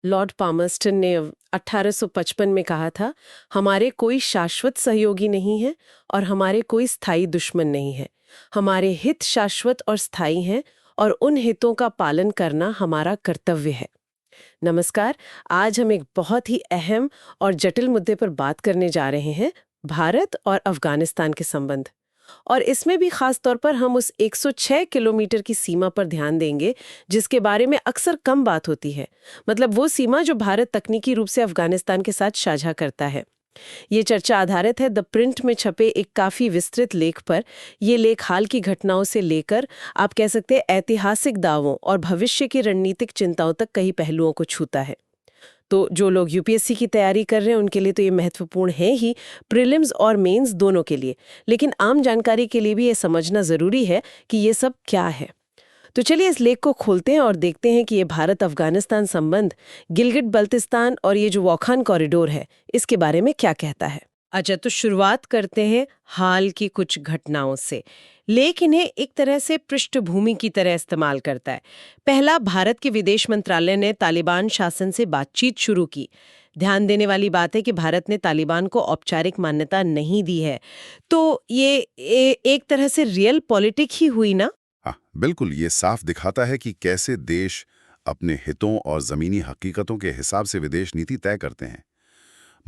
Lord Palmerston ने 1855 में कहा था, हमारे कोई शाश्वत सहयोगी नहीं है और हमारे कोई स्थायी दुश्मन नहीं है। हमारे हित शाश्वत और स्थायी हैं और उन हितों का पालन करना हमारा कर्तव्य है। नमस्कार, आज हम एक बहुत ही अहम और जटिल मुद्दे पर बात करने जा रहे हैं, भारत और अफगानिस्तान के संबंध। और इसमें भी खास तौर पर हम उस 106 किलोमीटर की सीमा पर ध्यान देंगे, जिसके बारे में अक्सर कम बात होती है। मतलब वो सीमा जो भारत तकनीकी रूप से अफगानिस्तान के साथ साझा करता है। ये चर्चा आधारित है द प्रिंट में छपे एक काफी विस्तृत लेख पर। ये लेख हाल की घटनाओं से लेकर आप कह सकते हैं ऐतिहासिक दावों और भविष्य की रणनीतिक चिंताओं तक कई पहलुओं को छूता है। तो जो लोग यूपीएससी की तैयारी कर रहे हैं उनके लिए तो ये महत्वपूर्ण है ही, प्रीलिम्स और मेंस दोनों के लिए। लेकिन आम जानकारी के लिए भी ये समझना जरूरी है कि ये सब क्या है। तो चलिए इस लेख को खोलते हैं और देखते हैं कि ये भारत अफगानिस्तान संबंध, गिलगिट बल्तिस्तान और ये जो वाखान कॉरिडोर है, इसके बारे में क्या कहता है। अच्छा, तो शुरुआत करते हैं हाल की कुछ घटनाओं से। लेख इन्हें एक तरह से पृष्ठभूमि की तरह इस्तेमाल करता है। पहला, भारत के विदेश मंत्रालय ने तालिबान शासन से बातचीत शुरू की। ध्यान देने वाली बात है कि भारत ने तालिबान को औपचारिक मान्यता नहीं दी है। तो ये एक तरह से रियल पॉलिटिक ही हुई ना। हाँ, बिल्कुल। ये साफ दिखाता है कि कैसे देश अपने हितों और जमीनी हकीकतों के हिसाब से विदेश नीति तय करते हैं।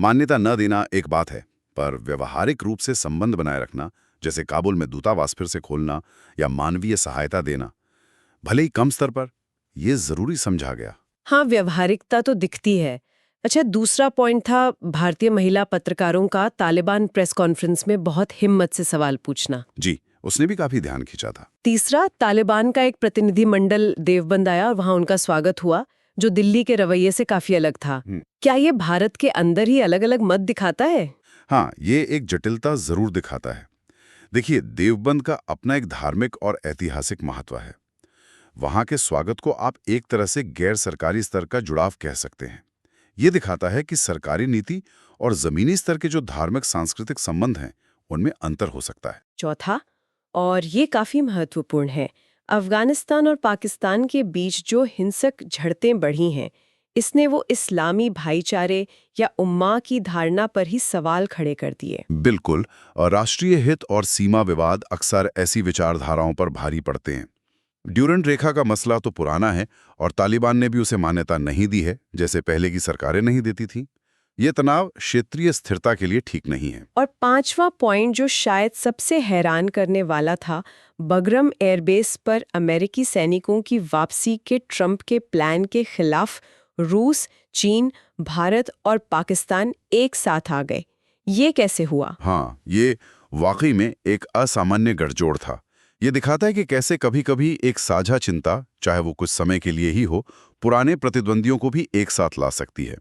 मान्यता न देना एक बात है, पर व्यवहारिक रूप से संबंध बनाए रखना, जैसे काबुल में दूतावास फिर से खोलना या मानवीय सहायता देना, भले ही कम स्तर पर, यह जरूरी समझा गया। हाँ, व्यवहारिकता तो दिखती है। अच्छा, दूसरा पॉइंट था भारतीय महिला पत्रकारों का तालिबान प्रेस कॉन्फ्रेंस में बहुत हिम्मत से सवाल पूछना। जी, उसने भी काफी ध्यान खींचा था। तीसरा, तालिबान का एक प्रतिनिधिमंडल देवबंद आया और वहां उनका स्वागत हुआ, जो दिल्ली के रवैये से काफी अलग था। क्या ये भारत के अंदर ही अलग अलग मत दिखाता है? हाँ, ये एक जटिलता जरूर दिखाता है। देखिए, देवबंद का अपना एक धार्मिक और ऐतिहासिक महत्व है। वहां के स्वागत को आप एक तरह से गैर सरकारी स्तर का जुड़ाव कह सकते हैं। ये दिखाता है कि सरकारी नीति और जमीनी स्तर के जो धार्मिक सांस्कृतिक संबंध हैं, उनमें अंतर हो सकता है। चौथा, और ये काफी महत्वपूर्ण है, अफगानिस्तान और पाकिस्तान के बीच जो हिंसक झड़पें बढ़ी हैं, इसने वो इस्लामी भाईचारे या उम्मा की धारणा पर ही सवाल खड़े कर दिए। बिल्कुल, और राष्ट्रीय हित और सीमा विवाद अक्सर ऐसी विचारधाराओं पर भारी पड़ते हैं। ड्यूरेंट रेखा का मसला तो पुराना है और तालिबान ने भी उसे मान्यता नहीं दी है, जैसे पहले की सरकारें नहीं देती थीं। ये तनाव क्षेत्रीय स्थिरता के लिए ठीक नहीं है। और पांचवा पॉइंट जो शायद सबसे हैरान करने वाला था, बगरम एयरबेस पर अमेरिकी सैनिकों की वापसी के ट्रंप के प्लान के खिलाफ रूस, चीन, भारत और पाकिस्तान एक साथ आ गए। ये कैसे हुआ? हाँ, ये वाकई में एक असामान्य गठजोड़ था। ये दिखाता है कि कैसे कभी-कभी एक साझा चिंता, चाहे वो कुछ समय के लिए ही हो, पुराने प्रतिद्वंदियों को भी एक साथ ला सकती है।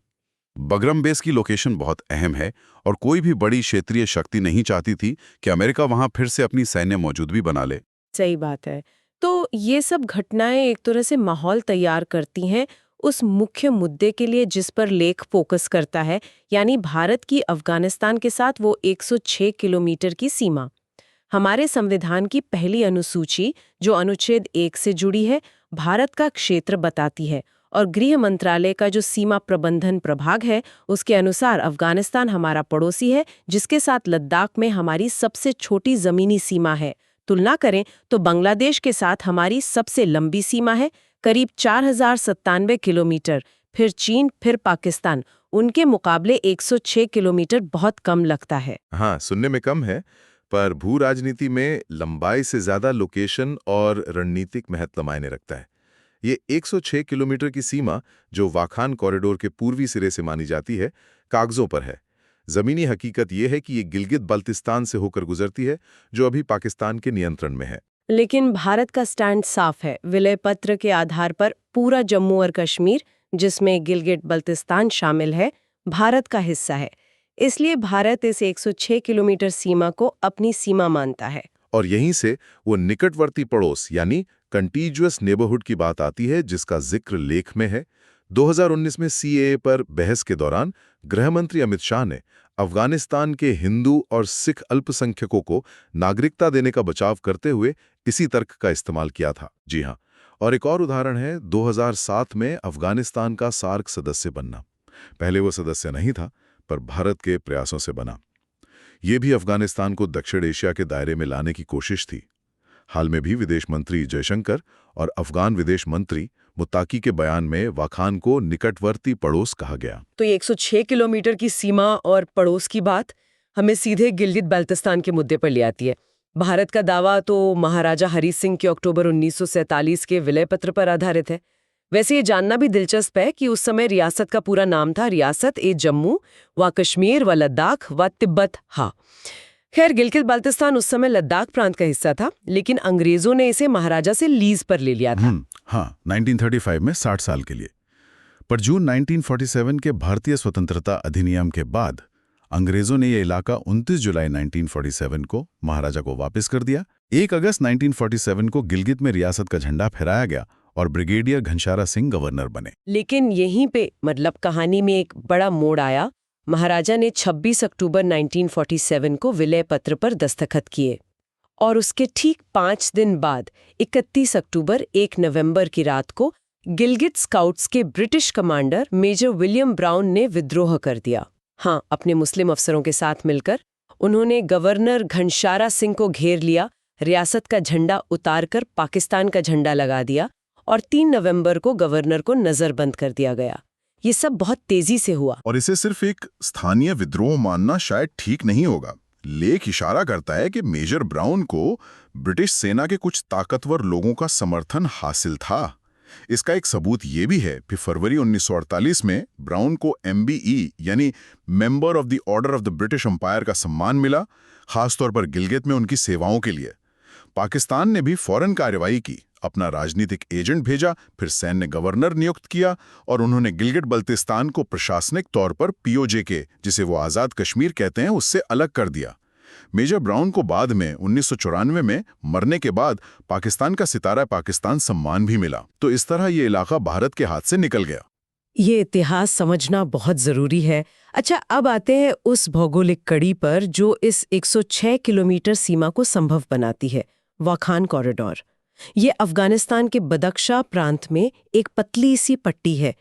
बगरम बेस की लोकेशन बहुत अहम है और कोई भी बड़ी क्षेत्रीय शक्ति नहीं चाहती थी कि अमेरिका वहां फिर से अपनी सैन्य मौजूदगी बना ले। सही बात है। तो ये सब घटनाएं एक तरह से माहौल तैयार करती हैं उस मुख्य मुद्दे के लिए जिस पर लेख फोकस करता है, यानी भारत की अफगानिस्तान के साथ वो 106 किलोमीटर की सीमा। हमारे संविधान की पहली अनुसूची, जो अनुच्छेद 1 से जुड़ी है, भारत का क्षेत्र बताती है, और गृह मंत्रालय का जो सीमा प्रबंधन प्रभाग है, उसके अनुसार अफगानिस्तान हमारा पड़ोसी है, जिसके साथ लद्दाख में हमारी सबसे छोटी जमीनी सीमा है। तुलना करें तो बांग्लादेश के साथ हमारी सबसे लंबी सीमा है, करीब 4097 किलोमीटर। फिर चीन, फिर पाकिस्तान, उनके मुकाबले 106 किलोमीटर बहुत कम लगता है। हाँ, सुनने में कम है, पर भू राजनीति में लंबाई से ज्यादा लोकेशन और रणनीतिक महत्व मायने रखता है। ये 106 किलोमीटर की सीमा, जो वाखान कॉरिडोर के पूर्वी सिरे से मानी जाती है, कागजों पर है। जमीनी हकीकत ये है कि ये गिलगित बल्तिस्तान से होकर गुजरती है, जो अभी पाकिस्तान के नियंत्रण में है। लेकिन भारत का स्टैंड साफ है। विलय पत्र के आधार पर पूरा जम्मू और कश्मीर, जिसमें गिलगिट बल्तिस्तान शामिल है, भारत का हिस्सा है। इसलिए भारत इस 106 किलोमीटर सीमा को अपनी सीमा मानता है। और यहीं से वो निकटवर्ती पड़ोस यानी कंटीजुअस नेबरहुड की बात आती है, जिसका जिक्र लेख में है। 2019 में सीएए पर बहस के दौरान गृह मंत्री अमित शाह ने अफगानिस्तान के हिंदू और सिख अल्पसंख्यकों को नागरिकता देने का बचाव करते हुए इसी तर्क का इस्तेमाल किया था। जी हाँ, और एक और उदाहरण है 2007 में अफगानिस्तान का सार्क सदस्य बनना। पहले वो सदस्य नहीं था, पर भारत के प्रयासों से बना। ये भी अफगानिस्तान को दक्षिण एशिया के दायरे में लाने की कोशिश थी। हाल में भी विदेश मंत्री जयशंकर और अफगान विदेश मंत्री मुत्ताकी के बयान में वाखान को निकटवर्ती पड़ोस कहा गया। तो ये 106 किलोमीटर की सीमा और पड़ोस की बात हमें सीधे गिलगित बाल्टिस्तान के मुद्दे पर ले आती है। भारत का दावा तो महाराजा हरी सिंह के अक्टूबर 1947 के विलय पत्र पर आधारित है। वैसे ये जानना भी दिलचस्प है कि उस समय रियासत का पूरा नाम था रियासत ए जम्मू व कश्मीर व लद्दाख व तिब्बत। हाँ, खैर गिलगित बाल्टिस्तान उस समय लद्दाख प्रांत का हिस्सा था, लेकिन अंग्रेजों ने इसे महाराजा से लीज पर ले लिया था। हाँ, 1935 में 60 साल के लिए। पर जून 1947 के भारतीय स्वतंत्रता अधिनियम के बाद अंग्रेजों ने यह इलाका 29 जुलाई 1947 को महाराजा को वापस कर दिया। 1 अगस्त 1947 को गिलगित में रियासत का झंडा फहराया गया और ब्रिगेडियर घनश्यारा सिंह गवर्नर बने। लेकिन यहीं पे मतलब कहानी में एक बड़ा मोड़ आया। महाराजा ने 26 अक्टूबर 1947 को विलय पत्र पर दस्तखत किए और उसके ठीक 5 दिन बाद 31 अक्टूबर 1 नवंबर की रात को गिलगित स्काउट्स के British commander major William Brown ने विद्रोह कर दिया। हाँ, अपने मुस्लिम अफसरों के साथ मिलकर उन्होंने गवर्नर घनश्यारा सिंह को घेर लिया, रियासत का झंडा उतारकर पाकिस्तान का झंडा लगा दिया और 3 नवंबर को गवर्नर को नजरबंद कर दिया गया। ये सब बहुत तेजी से हुआ। और इसे सिर्फ एक स्थानीय विद्रोह मानना शायद ठीक नहीं होगा। लेख इशारा करता है कि मेजर ब्राउन को ब्रिटिश सेना के कुछ ताकतवर लोगों का समर्थन हासिल था। इसका एक सबूत ये भी है कि फरवरी 1948 में ब्राउन को MBE यानी member of the order of the British empire का सम्मान मिला, खासतौर पर गिलगित में उनकी सेवाओं के लिए। पाकिस्तान ने भी फौरन कार्रवाई की, अपना राजनीतिक एजेंट भेजा, फिर सैन्य गवर्नर नियुक्त किया और उन्होंने गिलगित बल्तिस्तान को प्रशासनिक तौर पर POJ, जिसे वो आज़ाद कश्मीर कहते हैं, उससे अलग कर दिया। मेजर ब्राउन को बाद में 1994 में मरने के बाद पाकिस्तान का सितारा पाकिस्तान सम्मान भी मिला। तो इस तरह ये इलाका भारत के हाथ से निकल गया। ये इतिहास समझना बहुत जरूरी है। अच्छा, अब आते हैं उस भौगोलिक कड़ी पर जो इस 106 किलोमीटर सीमा को संभव बनाती है, वाखान कॉरिडोर। ये अफगानिस्तान के बदख्शा प्रांत में एक पतली सी पट्टी है।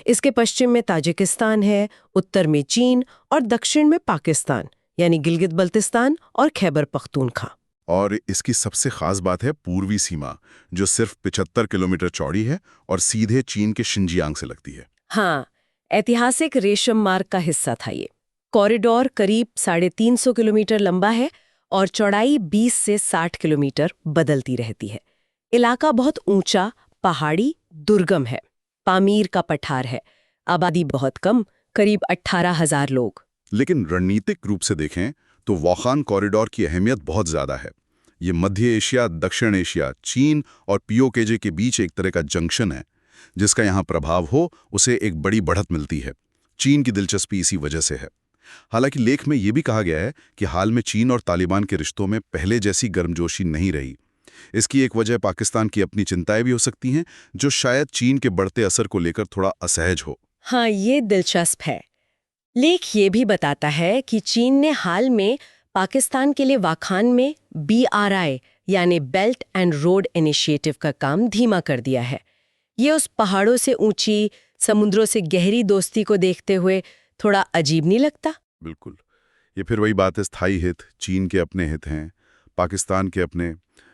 इसके पश्चिम में ताजिकिस्तान है, उत्तर में चीन और दक्षिण में पाकिस्तान यानी गिलगित बल्तिस्तान और खैबर पख्तूनख्वा। और इसकी सबसे खास बात है पूर्वी सीमा, जो सिर्फ 75 किलोमीटर चौड़ी है और सीधे चीन के शिनजियांग से लगती है। हाँ, ऐतिहासिक रेशम मार्ग का हिस्सा था ये। कॉरिडोर करीब 350 किलोमीटर लंबा है और चौड़ाई 20 से 60 किलोमीटर बदलती रहती है। इलाका बहुत ऊंचा, पहाड़ी, दुर्गम है। पामीर का पठार है। आबादी बहुत कम, करीब 18,000 लोग। लेकिन रणनीतिक रूप से देखें तो वाखान कॉरिडोर की अहमियत बहुत ज़्यादा है। ये मध्य एशिया, दक्षिण एशिया, चीन और POK के बीच एक तरह का जंक्शन है। जिसका यहाँ प्रभाव हो, उसे एक बड़ी बढ़त मिलती है। चीन की दिलचस्पी इसी वजह से है। हालांकि लेख में ये भी कहा गया है कि हाल में चीन और तालिबान के रिश्तों में पहले जैसी गर्मजोशी नहीं रही। इसकी एक वजह पाकिस्तान की अपनी चिंताएं भी हो सकती हैं, जो शायद चीन के बढ़ते असर को लेकर थोड़ा असहज हो। हाँ, ये दिलचस्प है। लेख ये भी बताता है कि चीन ने हाल में पाकिस्तान के लिए वाखान में BRI यानी बेल्ट एंड रोड इनिशिएटिव का काम धीमा कर दिया है। ये उस पहाड़ों से ऊंची, समुद्रों से गहरी दोस्ती को देखते हुए थोड़ा अजीब नहीं लगता? बिल्कुल, ये फिर वही बात है, स्थायी हित, चीन के अपने हित हैं, पाकिस्तान के अपने।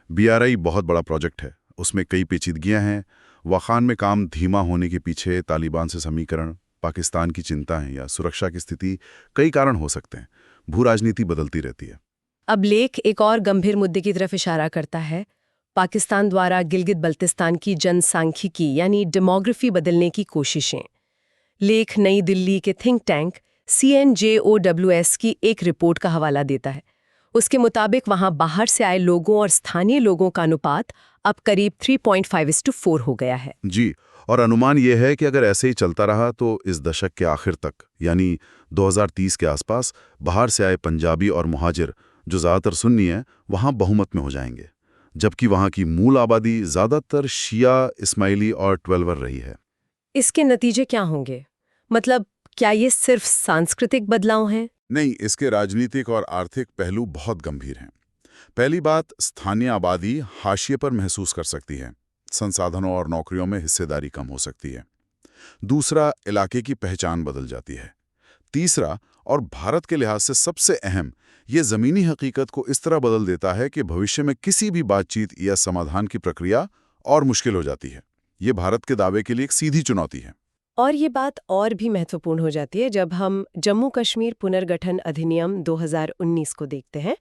BRI बहुत बड़ा प्रोजेक्ट है, उसमें कई पेचीदगियां हैं। वाखान में काम धीमा होने के पीछे तालिबान से समीकरण, पाकिस्तान की चिंताएं या सुरक्षा की स्थिति, कई कारण हो सकते हैं। भू राजनीति बदलती रहती है। अब लेख एक और गंभीर मुद्दे की तरफ इशारा करता है। पाकिस्तान द्वारा गिलगित बल्तिस्तान की जनसांख्यिकी यानी डेमोग्राफी बदलने की कोशिशें। लेख नई दिल्ली के थिंक टैंक CNJOWS की एक रिपोर्ट का हवाला देता है। उसके मुताबिक वहां बाहर से आए लोगों और स्थानीय लोगों का अनुपात अब करीब 3.5:4 हो गया है। जी, और अनुमान यह है कि अगर ऐसे ही चलता रहा तो इस दशक के आखिर तक यानी 2030 के आसपास बाहर से आए पंजाबी और मुहाजिर, जो ज़्यादातर सुन्नी हैं, वहाँ बहुमत में हो जाएंगे, जबकि वहाँ की मूल आबादी ज़्यादातर शिया, इस्माइली और ट्वेल्वर रही है। इसके नतीजे क्या होंगे? मतलब क्या ये सिर्फ सांस्कृतिक बदलाव हैं? नहीं, इसके राजनीतिक और आर्थिक पहलू बहुत गंभीर हैं। पहली बात, स्थानीय आबादी हाशिए पर महसूस कर सकती है। संसाधनों और नौकरियों में हिस्सेदारी कम हो सकती है। दूसरा, इलाके की पहचान बदल जाती है। तीसरा, और भारत के लिहाज से सबसे अहम, ये ज़मीनी हकीकत को इस तरह बदल देता है कि भविष्य में किसी भी बातचीत या समाधान की प्रक्रिया और मुश्किल हो जाती है। ये भारत के दावे के लिए एक सीधी चुनौती है। और ये बात और भी महत्वपूर्ण हो जाती है जब हम जम्मू कश्मीर पुनर्गठन अधिनियम 2019 को देखते हैं।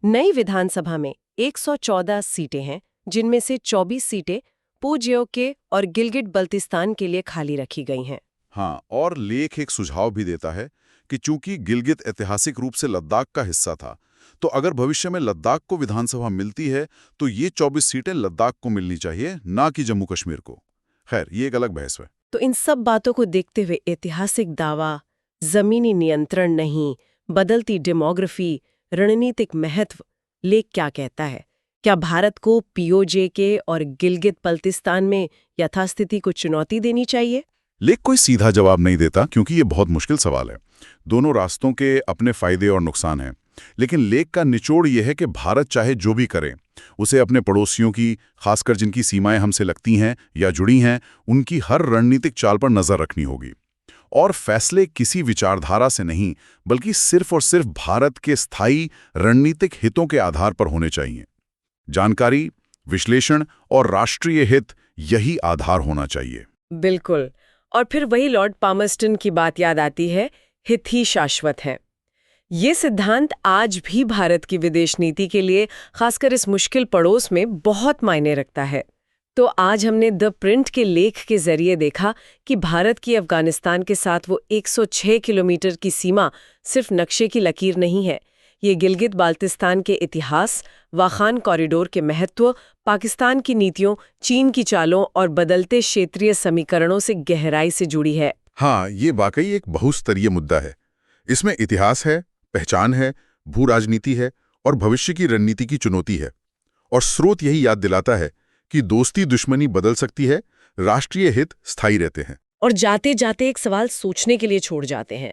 नई विधानसभा में 114 सीटें हैं, जिनमें से 24 सीटें पूज्योके और गिलगिट बल्तिस्तान के लिए खाली रखी गई हैं। हाँ, और लेख एक सुझाव भी देता है कि चूंकि गिलगित ऐतिहासिक रूप से लद्दाख का हिस्सा था, तो अगर भविष्य में लद्दाख को विधानसभा मिलती है तो ये 24 सीटें लद्दाख को मिलनी चाहिए, ना कि जम्मू कश्मीर को। खैर, ये एक अलग बहस है। तो इन सब बातों को देखते हुए ऐतिहासिक दावा, जमीनी नियंत्रण नहीं, बदलती डेमोग्राफी, रणनीतिक महत्व, लेख क्या कहता है? क्या भारत को पीओजे और गिलगित बल्तिस्तान में यथास्थिति को चुनौती देनी चाहिए? लेख कोई सीधा जवाब नहीं देता, क्योंकि ये बहुत मुश्किल सवाल है। दोनों रास्तों के अपने फायदे और नुकसान हैं। लेकिन लेख का निचोड़ यह है कि भारत चाहे जो भी करे, उसे अपने पड़ोसियों की, खासकर जिनकी सीमाएं हमसे लगती हैं या जुड़ी हैं, उनकी हर रणनीतिक चाल पर नजर रखनी होगी। और फैसले किसी विचारधारा से नहीं, बल्कि सिर्फ और सिर्फ भारत के स्थायी रणनीतिक हितों के आधार पर होने चाहिए। जानकारी, विश्लेषण और राष्ट्रीय हित, यही आधार होना चाहिए। बिल्कुल। और फिर वही लॉर्ड पामर्स्टन की बात याद आती है, हित ही शाश्वत है। ये सिद्धांत आज भी भारत की विदेश नीति के लिए, खासकर इस मुश्किल पड़ोस में, बहुत मायने रखता है। तो आज हमने द प्रिंट के लेख के जरिए देखा कि भारत की अफगानिस्तान के साथ वो 106 किलोमीटर की सीमा सिर्फ नक्शे की लकीर नहीं है। ये गिलगित बाल्तिस्तान के इतिहास, वाखान कॉरिडोर के महत्व, पाकिस्तान की नीतियों, चीन की चालों और बदलते क्षेत्रीय समीकरणों से गहराई से जुड़ी है। हाँ, ये वाकई एक बहुस्तरीय मुद्दा है। इसमें इतिहास है, पहचान है, भू राजनीति है और भविष्य की रणनीति की चुनौती है। और स्रोत यही याद दिलाता है कि दोस्ती दुश्मनी बदल सकती है, राष्ट्रीय हित स्थायी रहते हैं। और जाते जाते एक सवाल सोचने के लिए छोड़ जाते हैं।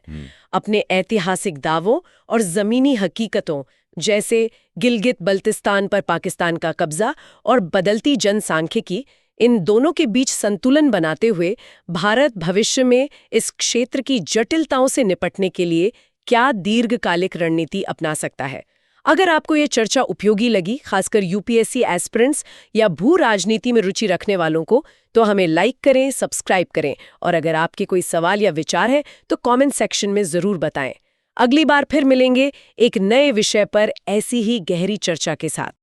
अपने ऐतिहासिक दावों और जमीनी हकीकतों, जैसे गिलगित बल्तिस्तान पर पाकिस्तान का कब्जा और बदलती जनसांख्यिकी, इन दोनों के बीच संतुलन बनाते हुए भारत भविष्य में इस क्षेत्र की जटिलताओं से निपटने के लिए क्या दीर्घकालिक रणनीति अपना सकता है। अगर आपको ये चर्चा उपयोगी लगी, खासकर यूपीएससी एस्पिरेंट्स या भू राजनीति में रुचि रखने वालों को, तो हमें लाइक करें, सब्सक्राइब करें और अगर आपके कोई सवाल या विचार है तो कमेंट सेक्शन में जरूर बताएं। अगली बार फिर मिलेंगे एक नए विषय पर ऐसी ही गहरी चर्चा के साथ।